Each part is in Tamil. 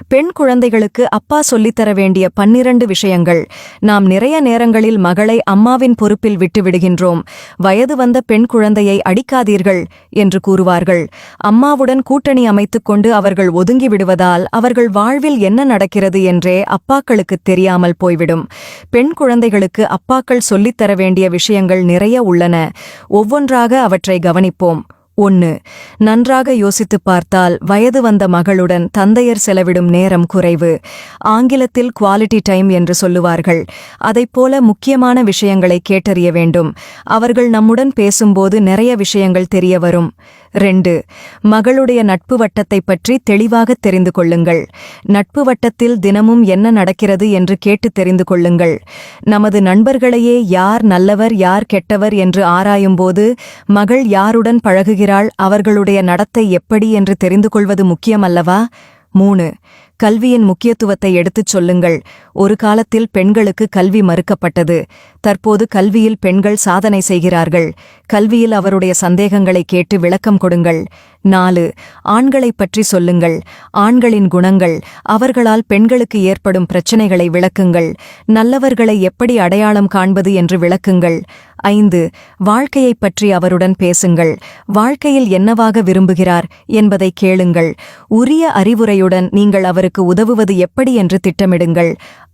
பெண் குழந்தைகளுக்கு அப்பா சொல்லித்தர வேண்டிய 12 விஷயங்கள். நாம் நிறைய நேரங்களில் மகளை அம்மாவின் பொறுப்பில் விட்டுவிடுகின்றோம். வயது வந்த பெண் குழந்தையை அடிக்காதீர்கள் என்று கூறுவார்கள். அம்மாவுடன் கூட்டணி அமைத்துக் கொண்டு அவர்கள் ஒதுங்கி விடுவதால் அவர்கள் வாழ்வில் என்ன நடக்கிறது என்றே அப்பாக்களுக்குத் தெரியாமல் போய்விடும். பெண் குழந்தைகளுக்கு அப்பாக்கள் சொல்லித்தர வேண்டிய விஷயங்கள் நிறைய உள்ளன. ஒவ்வொன்றாக அவற்றை கவனிப்போம். 1. நன்றாக யோசித்துப் பார்த்தால் வயது வந்த மகளுடன் தந்தையர் செலவிடும் நேரம் குறைவு. ஆங்கிலத்தில் குவாலிட்டி டைம் என்று சொல்லுவார்கள். அதைப்போல முக்கியமான விஷயங்களை கேட்டறிய வேண்டும். அவர்கள் நம்முடன் பேசும்போது நிறைய விஷயங்கள் தெரிய வரும். 2. மகளுடைய நட்பு வட்டத்தைப் பற்றி தெளிவாக தெரிந்து கொள்ளுங்கள். நட்பு வட்டத்தில் தினமும் என்ன நடக்கிறது என்று கேட்டு தெரிந்து கொள்ளுங்கள். நமது நண்பர்களையே யார் நல்லவர் யார் கெட்டவர் என்று ஆராயும்போது மகள் யாருடன் பழகுகிறாள், அவர்களுடைய நடத்தை எப்படி என்று தெரிந்து கொள்வது முக்கியமல்லவா? 3. கல்வியின் முக்கியத்துவத்தை எடுத்துச் சொல்லுங்கள். ஒரு காலத்தில் பெண்களுக்கு கல்வி மறுக்கப்பட்டது. தற்போது கல்வியில் பெண்கள் சாதனை செய்கிறார்கள். கல்வியில் அவருடைய சந்தேகங்களை கேட்டு விளக்கம் கொடுங்கள். 4. ஆண்களைப் பற்றி சொல்லுங்கள். ஆண்களின் குணங்கள், அவர்களால் பெண்களுக்கு ஏற்படும் பிரச்சினைகளை விளக்குங்கள். நல்லவர்களை எப்படி அடையாளம் காண்பது என்று விளக்குங்கள். 5. வாழ்க்கையைப் பற்றி அவருடன் பேசுங்கள். வாழ்க்கையில் என்னவாக விரும்புகிறார் என்பதை கேளுங்கள். உரிய அறிவுரையுடன் நீங்கள் அவருக்கு உதவுவது எப்படி என்று திட்டமிடுங்கள்.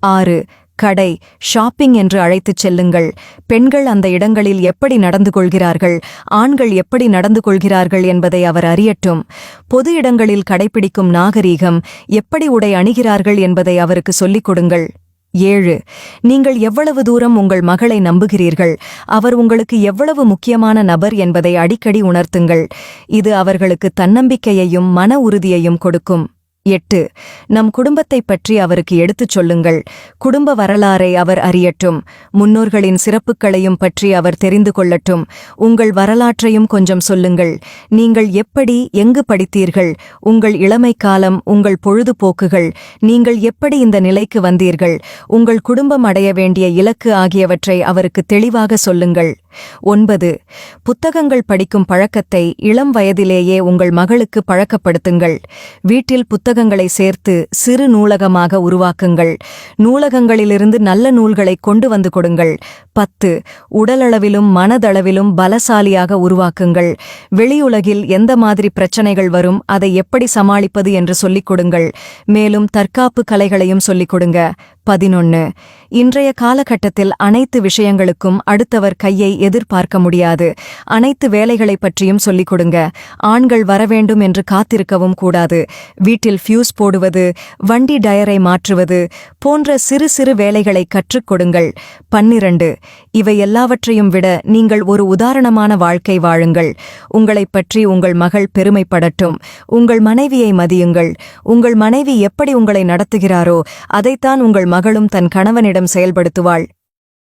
6. கடை, ஷாப்பிங் என்று அழைத்துச் செல்லுங்கள். பெண்கள் அந்த இடங்களில் எப்படி நடந்து கொள்கிறார்கள், ஆண்கள் எப்படி நடந்து கொள்கிறார்கள் என்பதை அவர் அறியட்டும். பொது இடங்களில் கடைபிடிக்கும் நாகரீகம், எப்படி உடை அணிகிறார்கள் என்பதை அவருக்கு சொல்லிக் கொடுங்கள். 7. நீங்கள் எவ்வளவு தூரம் உங்கள் மகளை நம்புகிறீர்கள், அவர் உங்களுக்கு எவ்வளவு முக்கியமான நபர் என்பதை அடிக்கடி உணர்த்துங்கள். இது அவர்களுக்கு தன்னம்பிக்கையையும் மன உறுதியையும் கொடுக்கும். 8. நம் குடும்பத்தைப் பற்றி அவருக்கு எடுத்துச் சொல்லுங்கள். குடும்ப வரலாறை அவர் அறியட்டும். முன்னோர்களின் சிறப்புகளையும் பற்றி அவர் தெரிந்து கொள்ளட்டும். உங்கள் வரலாற்றையும் கொஞ்சம் சொல்லுங்கள். நீங்கள் எப்படி, எங்கு படித்தீர்கள், உங்கள் இளமை காலம், உங்கள் பொழுதுபோக்குகள், நீங்கள் எப்படி இந்த நிலைக்கு வந்தீர்கள், உங்கள் குடும்பம் அடைய வேண்டிய இலக்கு ஆகியவற்றை அவருக்கு தெளிவாக சொல்லுங்கள். 9. புத்தகங்கள் படிக்கும் பழக்கத்தை இளம் வயதிலேயே உங்கள் மகளுக்கு பழக்கப்படுத்துங்கள். வீட்டில் புத்தகங்களை சேர்த்து சிறு நூலகமாக உருவாக்குங்கள். நூலகங்களிலிருந்து நல்ல நூல்களை கொண்டு வந்து கொடுங்கள். 10. உடலளவிலும் மனதளவிலும் பலசாலியாக உருவாக்குங்கள். வெளியுலகில் எந்த மாதிரி பிரச்சனைகள் வரும், அதை எப்படி சமாளிப்பது என்று சொல்லிக் கொடுங்கள். மேலும் தற்காப்பு கலைகளையும் சொல்லிக் கொடுங்க. 11. இன்றைய காலகட்டத்தில் அனைத்து விஷயங்களுக்கும் அடுத்தவர் கையை எதிர்பார்க்க முடியாது. அனைத்து வேலைகளைப் பற்றியும் சொல்லிக் கொடுங்க. ஆண்கள் வரவேண்டும் என்று காத்திருக்கவும் கூடாது. வீட்டில் ஃபியூஸ் போடுவது, வண்டி டயரை மாற்றுவது போன்ற சிறு சிறு வேலைகளை கற்றுக் கொடுங்கள். 12. இவை எல்லாவற்றையும் விட நீங்கள் ஒரு உதாரணமான வாழ்க்கை வாழுங்கள். உங்களைப் பற்றி உங்கள் மகள் பெருமைப்படட்டும். உங்கள் மனைவியை மதியுங்கள். உங்கள் மனைவி எப்படி உங்களை நடத்துகிறாரோ அதைத்தான் உங்கள் மகளும் தன் கணவனிடம் செயல்படுத்துவாள்.